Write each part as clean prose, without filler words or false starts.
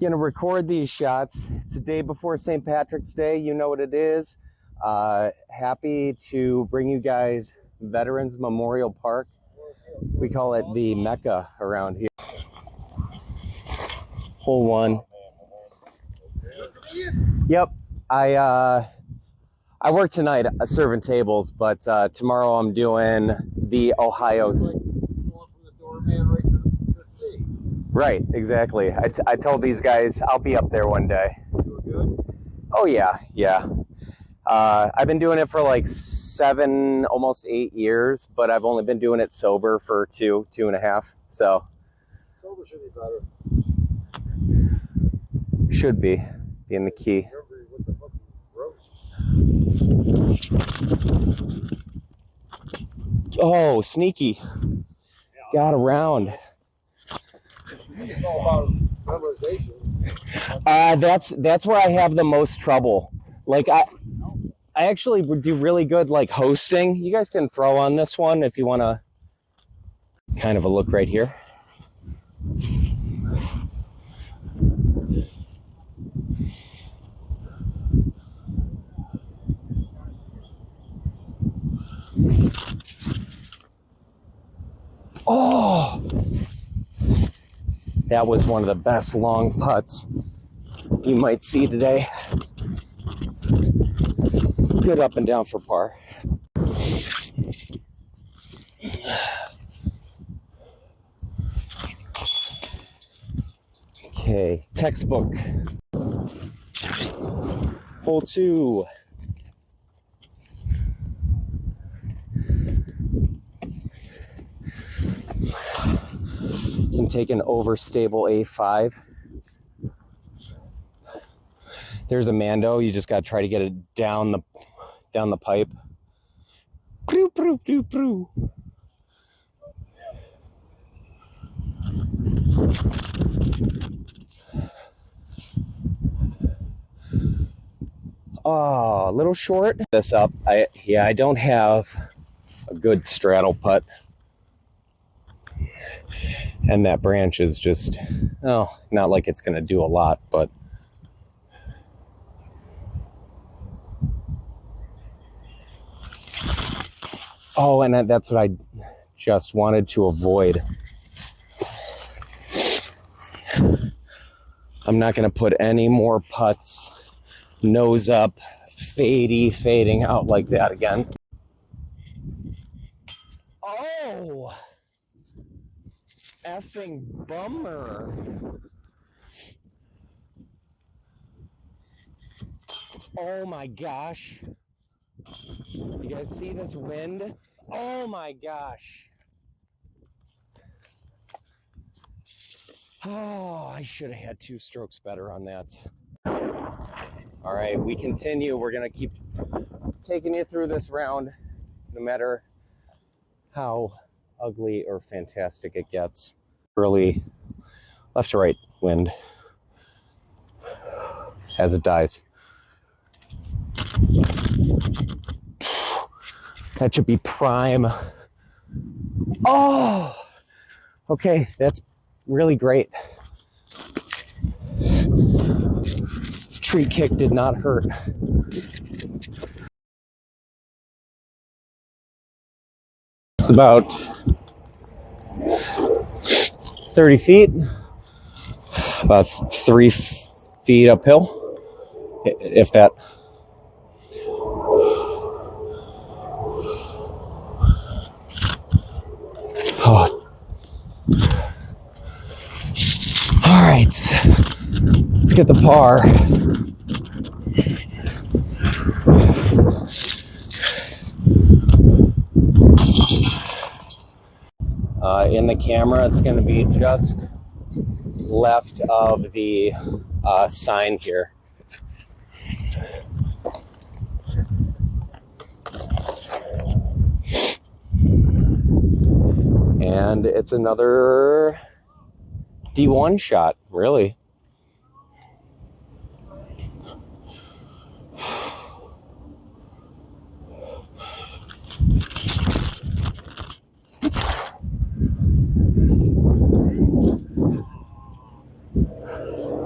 Gonna record these shots. It's the day before St. Patrick's Day. You know what it is. Happy to bring you guys Veterans Memorial Park. We call it the Mecca around here. Hole one. Yep. I work tonight serving tables, but tomorrow I'm doing the Ohio's. Right, exactly. I told these guys I'll be up there one day. You were good? Oh yeah. I've been doing it for like 7, almost 8 years, but I've only been doing it sober for 2.5. So Sober should be better. Should be being the key. What the fuck, Oh, sneaky. Got around. It's all about memorization. That's where I have the most trouble. Like I actually do really good like hosting. You guys can throw on this one if you want to kind of a look right here. Oh, that was one of the best long putts you might see today. Good up and down for par. Okay, textbook. Hole 2. You can take an overstable A5. There's a Mando. You just got to try to get it down the pipe. Proo, proo, proo, proo. Oh, a little short. This up. I don't have a good straddle putt. And that branch is just, oh, not like it's going to do a lot, but oh, and that's what I just wanted to avoid. I'm not going to put any more putts nose up, fading out like that again. Oh, effing bummer. Oh my gosh. You guys see this wind? Oh my gosh. Oh, I should have had 2 strokes better on that. All right, we continue. We're going to keep taking you through this round, no matter how ugly or fantastic it gets. Early left to right wind as it dies. That should be prime. Oh, okay, that's really great. Tree kick did not hurt. It's about 30 feet, about 3 feet uphill, if that. Oh. All right, let's get the par. In the camera, it's going to be just left of the sign here. And it's another D1 shot, really.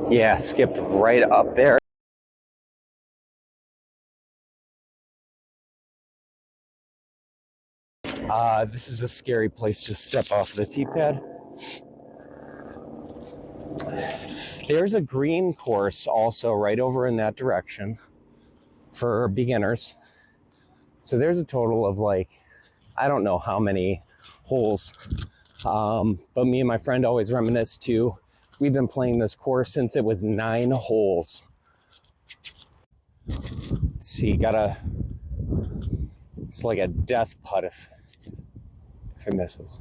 Yeah, skipped right up there. This is a scary place to step off the tee pad. There's a green course also right over in that direction for beginners. So there's a total of like, I don't know how many holes, but me and my friend always reminisce too. We've been playing this course since it was 9 holes. Let's see, it's like a death putt if it misses.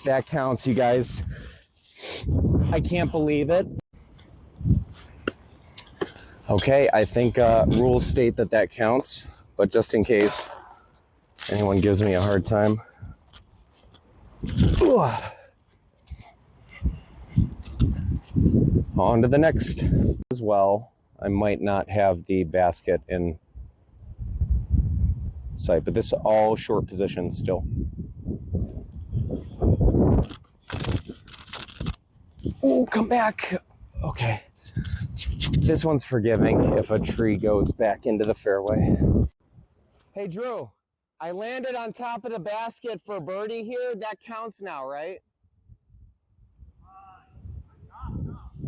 That counts, you guys. I can't believe it. Okay, I think rules state that counts, but just in case anyone gives me a hard time. On to the next. As well, I might not have the basket in sight, but this is all short position still. Oh, come back. Okay. This one's forgiving if a tree goes back into the fairway. Hey, Drew, I landed on top of the basket for birdie here. That counts now, right?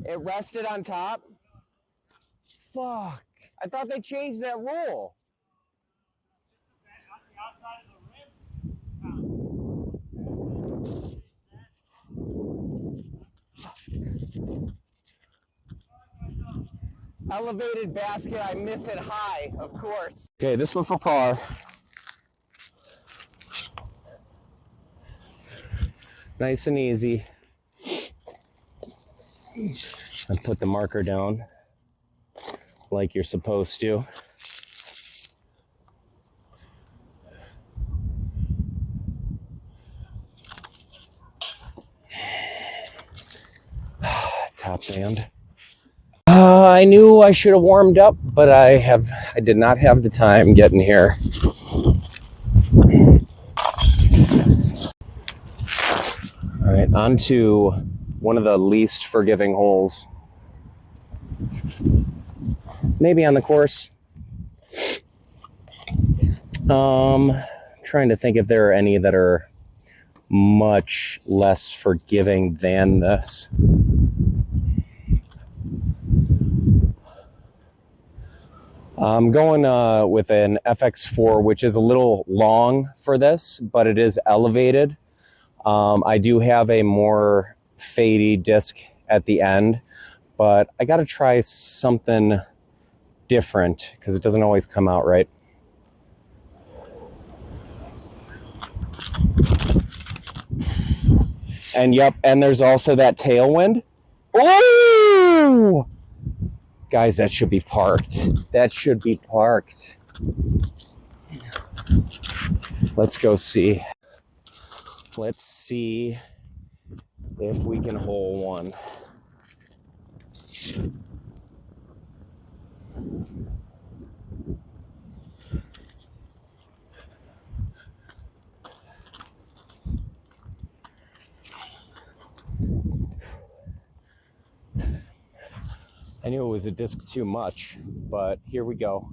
It rested on top? Fuck. I thought they changed that rule. Elevated basket, I miss it high, of course. Okay, this one for par. Nice and easy. And put the marker down like you're supposed to. Top band. I knew I should have warmed up, but I did not have the time getting here. All right, on to one of the least forgiving holes. Maybe on the course. Trying to think if there are any that are much less forgiving than this. I'm going with an FX4, which is a little long for this, but it is elevated. I do have a more fadey disc at the end, but I got to try something different because it doesn't always come out right. And yep, and there's also that tailwind. Oh! Guys, that should be parked. That should be parked. Let's go see. Let's see if we can hole one. I knew it was a disc too much, but here we go.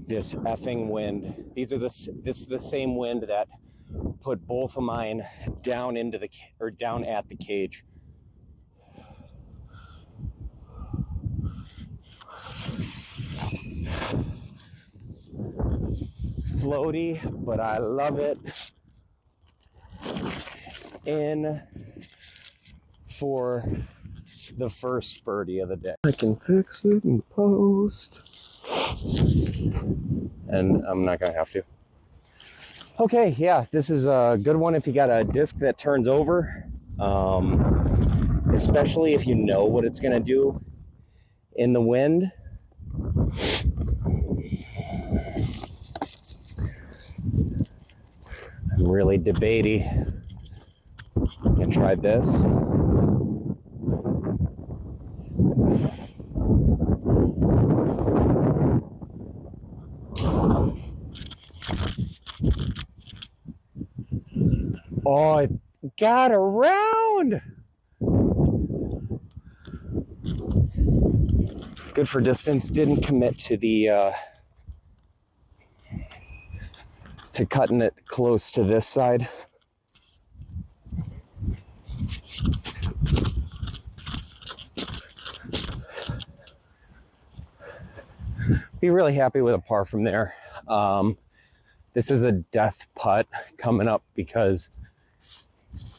This effing wind. This is the same wind that put both of mine down into down at the cage. Floaty, but I love it. In for the first birdie of the day. I can fix it in post. And I'm not gonna have to. Okay, yeah, this is a good one if you got a disc that turns over. Especially if you know what it's gonna do in the wind. I'm really debating. I'm gonna try this. Oh, got around. Good for distance. Didn't commit to the to cutting it close to this side. Be really happy with a par from there. This is a death putt coming up because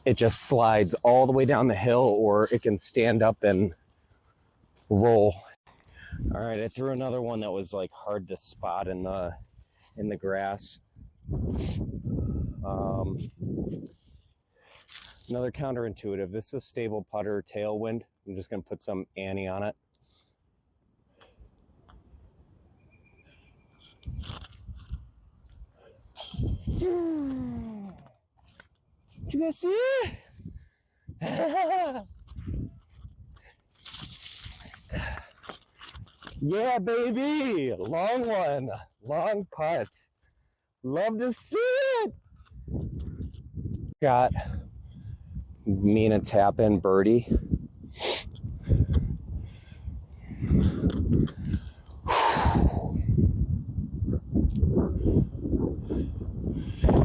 it just slides all the way down the hill, or it can stand up and roll. All right, I threw another one that was like hard to spot in the grass. Another counterintuitive. This is a stable putter, tailwind. I'm just gonna put some Annie on it. Did you guys see it? Yeah, baby. Long one. Long putt. Love to see it. Got Mina tap in birdie.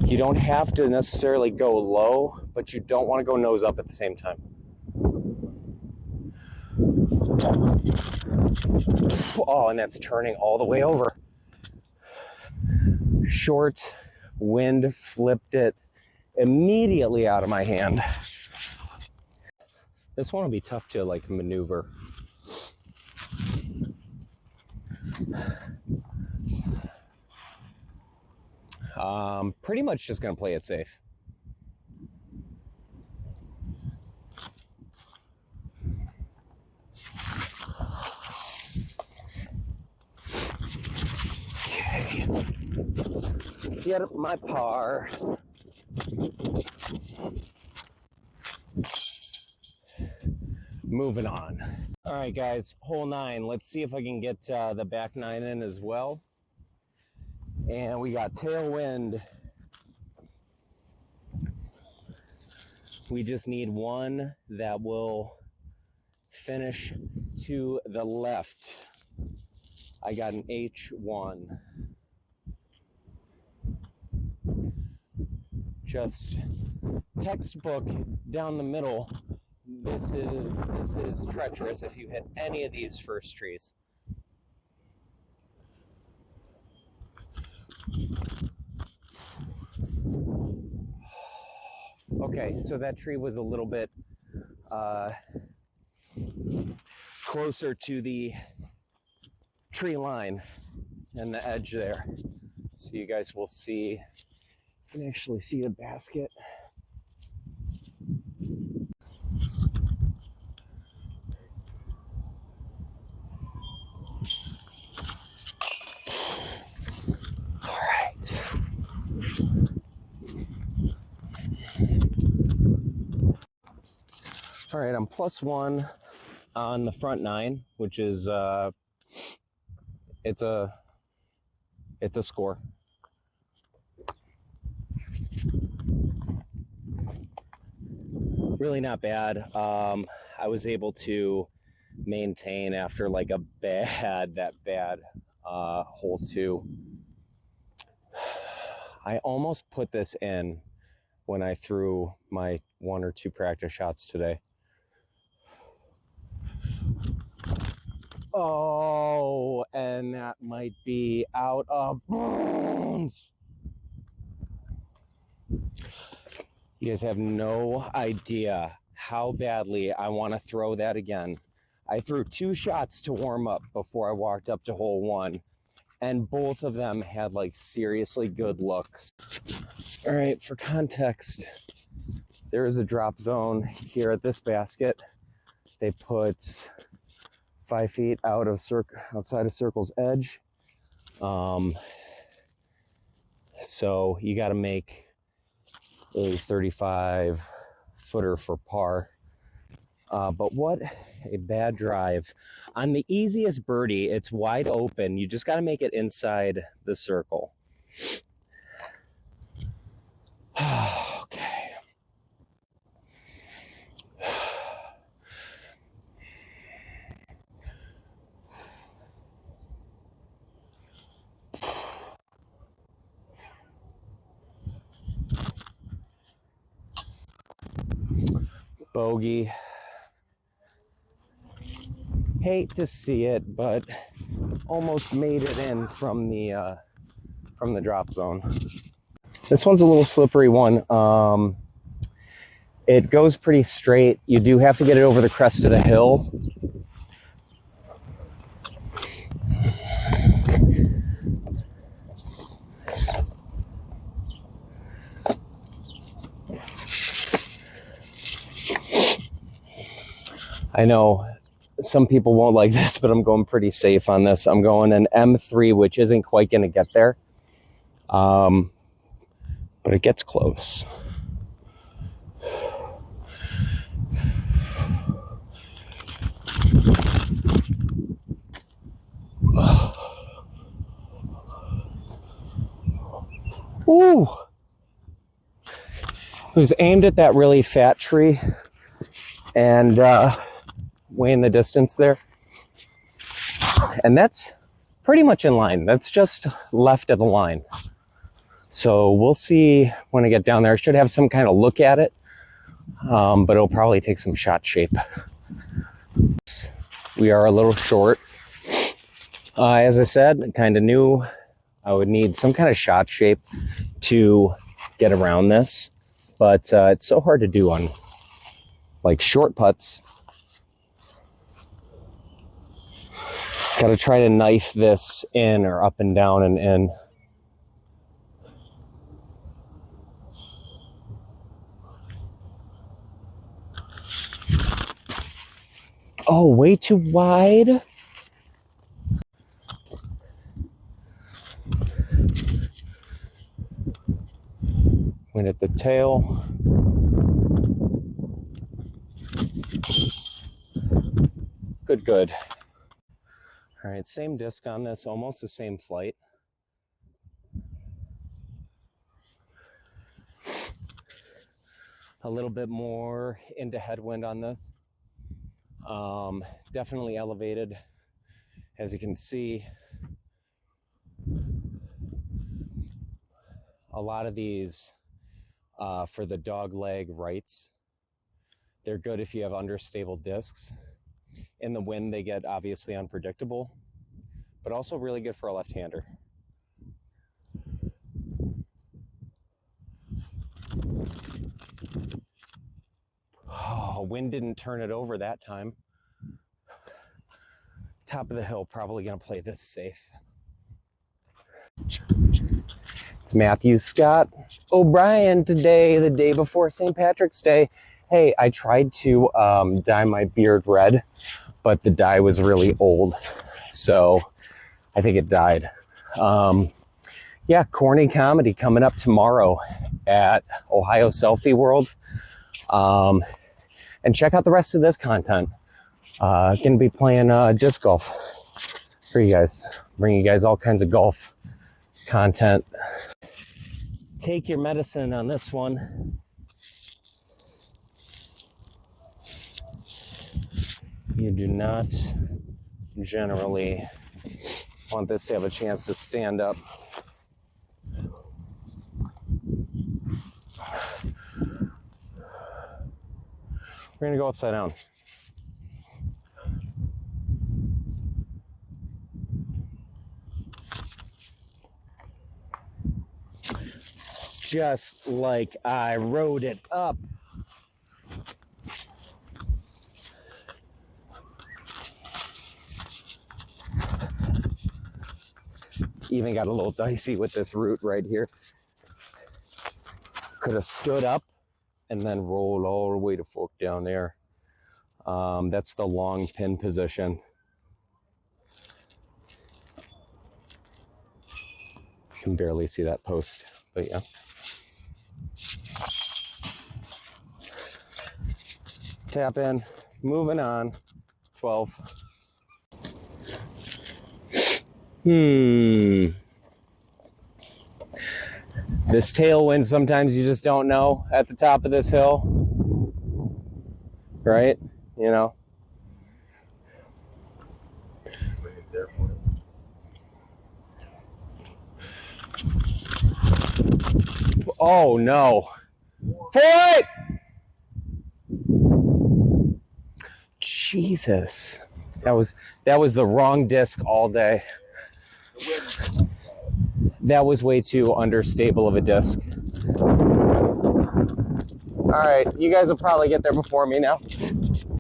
You don't have to necessarily go low, but you don't want to go nose up at the same time. Oh, and that's turning all the way over. Short wind flipped it immediately out of my hand. This one will be tough to like maneuver. Pretty much just gonna play it safe. Okay. Get my par. Moving on. All right, guys, hole 9. Let's see if I can get the back 9 in as well. And we got tailwind. We just need one that will finish to the left. I got an H1. Just textbook down the middle. This is treacherous if you hit any of these first trees. Okay, so that tree was a little bit closer to the tree line and the edge there. So you guys will see, you can actually see the basket. All right. All right, I'm +1 on the front 9, which is it's a score. Really not bad. I was able to maintain after like a bad hole 2. I almost put this in when I threw my 1 or 2 practice shots today. Oh, and that might be out of bounds. You guys have no idea how badly I want to throw that again. I threw 2 shots to warm up before I walked up to hole 1, and both of them had like seriously good looks. All right, for context, there is a drop zone here at this basket. They put 5 feet outside of circle's edge. So you got to make a 35 footer for par. But what a bad drive. On the easiest birdie, it's wide open. You just got to make it inside the circle. Okay. Bogey. Hate to see it, but almost made it in from the drop zone. This one's a little slippery one. It goes pretty straight. You do have to get it over the crest of the hill. I know some people won't like this, but I'm going pretty safe on this. I'm going an M3, which isn't quite going to get there. But it gets close. Ooh! It was aimed at that really fat tree and way in the distance there. And that's pretty much in line. That's just left of the line. So we'll see when I get down there. I should have some kind of look at it, but it'll probably take some shot shape. We are a little short. As I said, I kind of knew I would need some kind of shot shape to get around this, but it's so hard to do on like short putts. Got to try to knife this in or up and down and in. Oh, way too wide. Went at the tail. Good, good. All right, same disc on this, almost the same flight. A little bit more into headwind on this. Definitely elevated, as you can see. A lot of these for the dog leg rights, they're good if you have understable discs. In the wind, they get obviously unpredictable, but also really good for a left-hander. Oh, wind didn't turn it over that time. Top of the hill, probably gonna play this safe. It's Matthew Scott O'Brien today, the day before St. Patrick's Day. Hey, I tried to dye my beard red, but the dye was really old, so I think it died. Yeah, corny comedy coming up tomorrow at Ohio Selfie World. And check out the rest of this content. Gonna be playing disc golf for you guys. Bring you guys all kinds of golf content. Take your medicine on this one. You do not generally want this to have a chance to stand up. We're gonna go upside down. Just like I wrote it up. Even got a little dicey with this route right here. Could have stood up and then rolled all the way to fork down there. That's the long pin position. You can barely see that post, but yeah. Tap in, moving on, 12. This tailwind, sometimes you just don't know at the top of this hill, right? You know? Oh no. 48! Jesus. That was the wrong disc all day. That was way too understable of a disc. All right, you guys will probably get there before me now.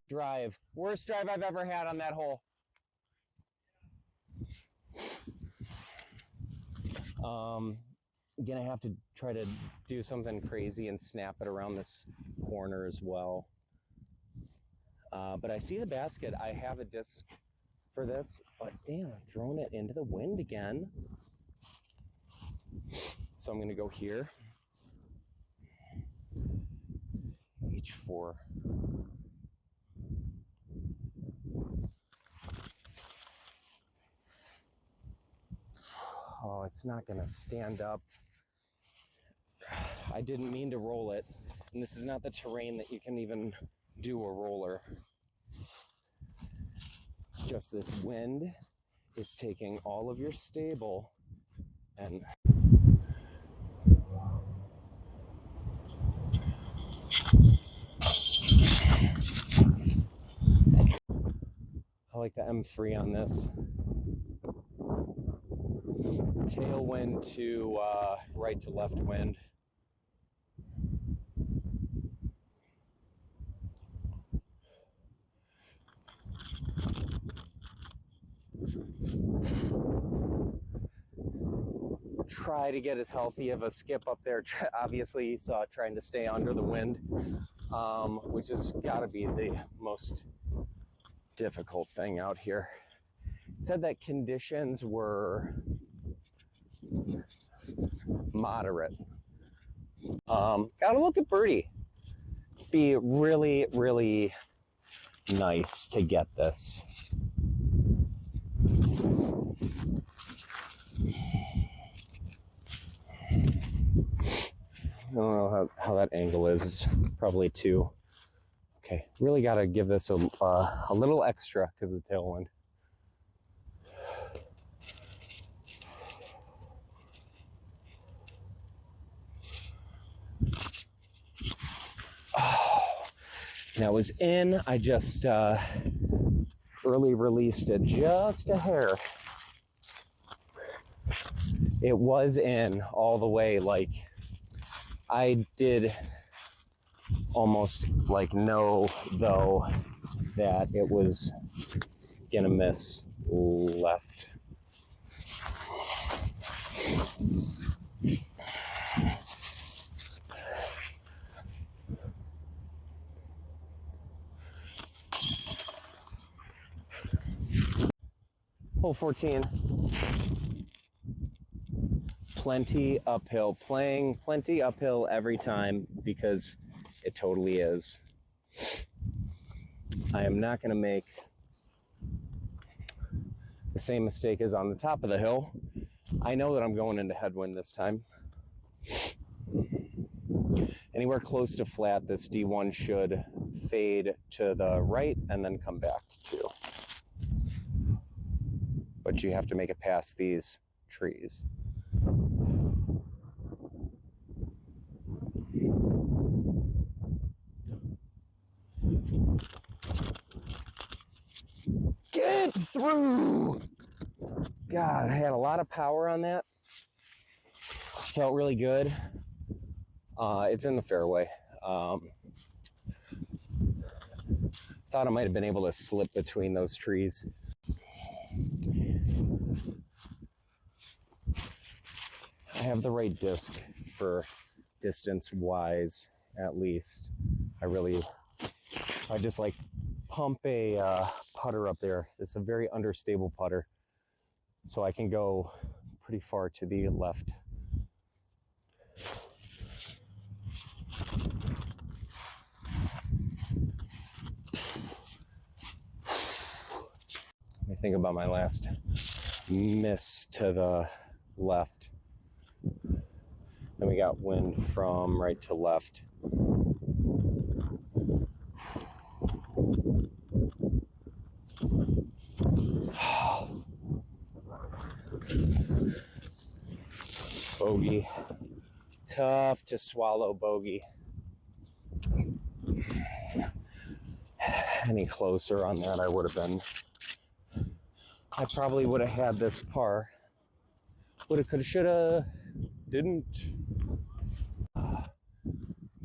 Drive. Worst drive I've ever had on that hole. Gonna have to try to do something crazy and snap it around this corner as well. But I see the basket. I have a disc for this, but damn, I'm throwing it into the wind again. So I'm gonna go here. H4. Oh, it's not gonna stand up. I didn't mean to roll it, and this is not the terrain that you can even do a roller. Just this wind is taking all of your stable and I like the M3 on this. Tailwind to right to left wind. Try to get as healthy of a skip up there. Obviously, you saw trying to stay under the wind, which has got to be the most difficult thing out here. It said that conditions were moderate. Gotta look at birdie. Be really, really nice to get this. I don't know how that angle is. It's probably two. Okay, really got to give this a little extra because of the tailwind. Oh, that was in. I just early released it just a hair. It was in all the way. Like I did almost like know though that it was gonna miss left. Hole 14. Plenty uphill. Playing plenty uphill every time because it totally is. I am not going to make the same mistake as on the top of the hill. I know that I'm going into headwind this time. Anywhere close to flat, this D1 should fade to the right and then come back too. But you have to make it past these trees. Get through! God, I had a lot of power on that. Felt really good. It's in the fairway. Thought I might have been able to slip between those trees. I have the right disc for distance-wise, at least. I just like pump a putter up there. It's a very understable putter, so I can go pretty far to the left. Let me think about my last miss to the left. Then we got wind from right to left. Bogey. Tough to swallow bogey. any closer on that, I probably would have had this par. Woulda, coulda, shoulda, didn't.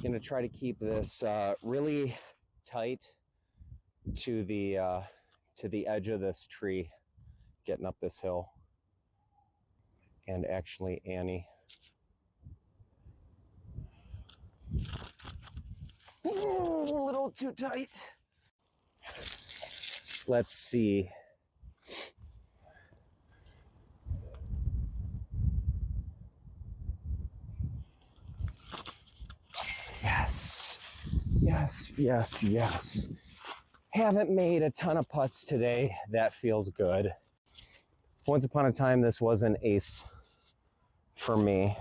Gonna try to keep this really tight to the edge of this tree, getting up this hill. And actually, Annie. Ooh, a little too tight. Let's see. Yes, yes, yes, yes. Haven't made a ton of putts today. That feels good. Once upon a time, this was an ace for me.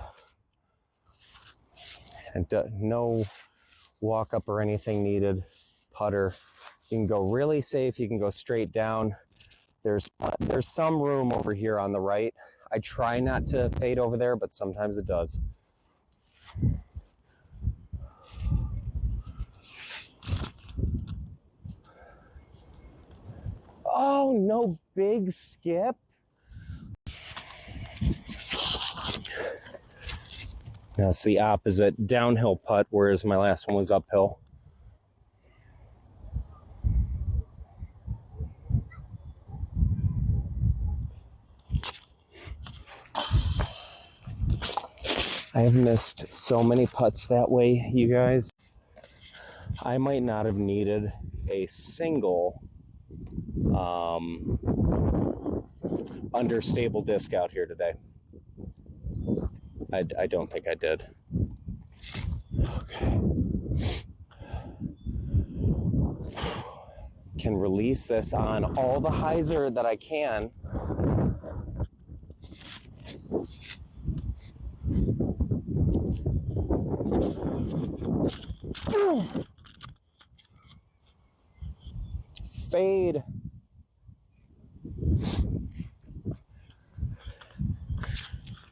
And no walk up or anything needed. Putter. You can go really safe. You can go straight down. There's some room over here on the right. I try not to fade over there, but sometimes it does. Oh, no big skip. That's the opposite, downhill putt, whereas my last one was uphill. I have missed so many putts that way, you guys. I might not have needed a single understable disc out here today. I don't think I did. Okay. Can release this on all the hyzer that I can. Fade.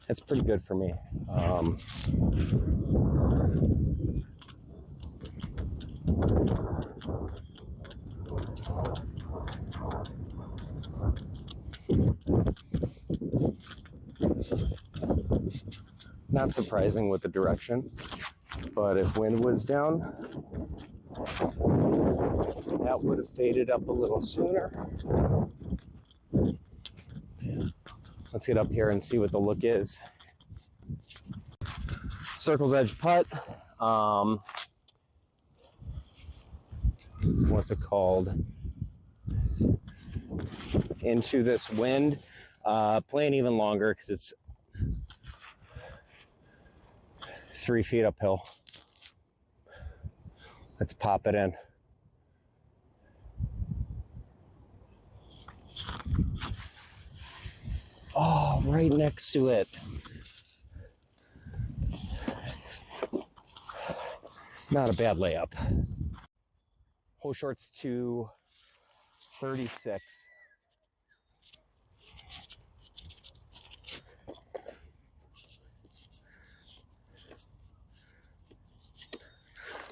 That's pretty good for me. Not surprising with the direction, but if wind was down, that would have faded up a little sooner. Let's get up here and see what the look is. Circle's edge putt. What's it called? Into this wind. Playing even longer because it's 3 feet uphill. Let's pop it in. Oh, right next to it. Not a bad layup. Hole short's 236.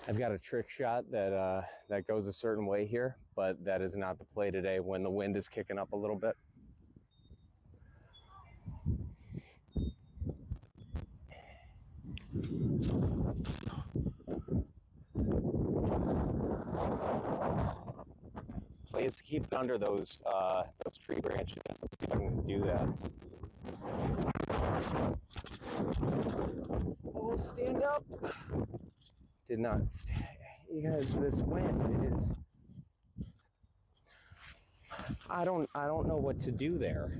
I've got a trick shot that goes a certain way here, but that is not the play today when the wind is kicking up a little bit. Play is to keep it under those tree branches. Let's see if I can do that. Oh, stand up. Did not stay. You guys, this wind is, I don't know what to do there.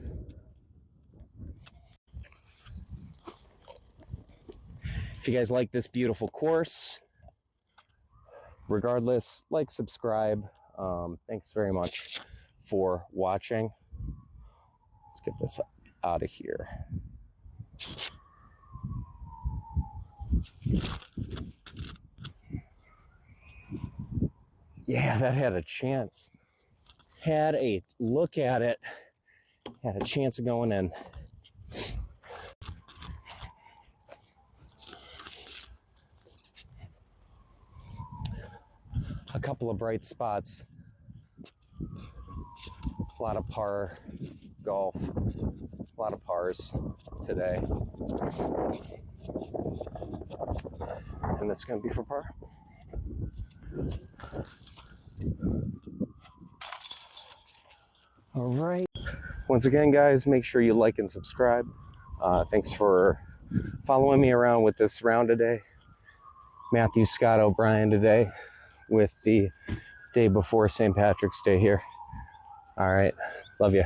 If you guys like this beautiful course, regardless, like, subscribe. Thanks very much for watching. Let's get this out of here. Yeah, that had a chance. Had a look at it. Had a chance of going in. A couple of bright spots A lot of par golf, a lot of pars today. And this is going to be for par. All right. Once again, guys, make sure you like and subscribe. Thanks for following me around with this round today. Matthew Scott O'Brien today with the day before St. Patrick's Day here. All right. Love you.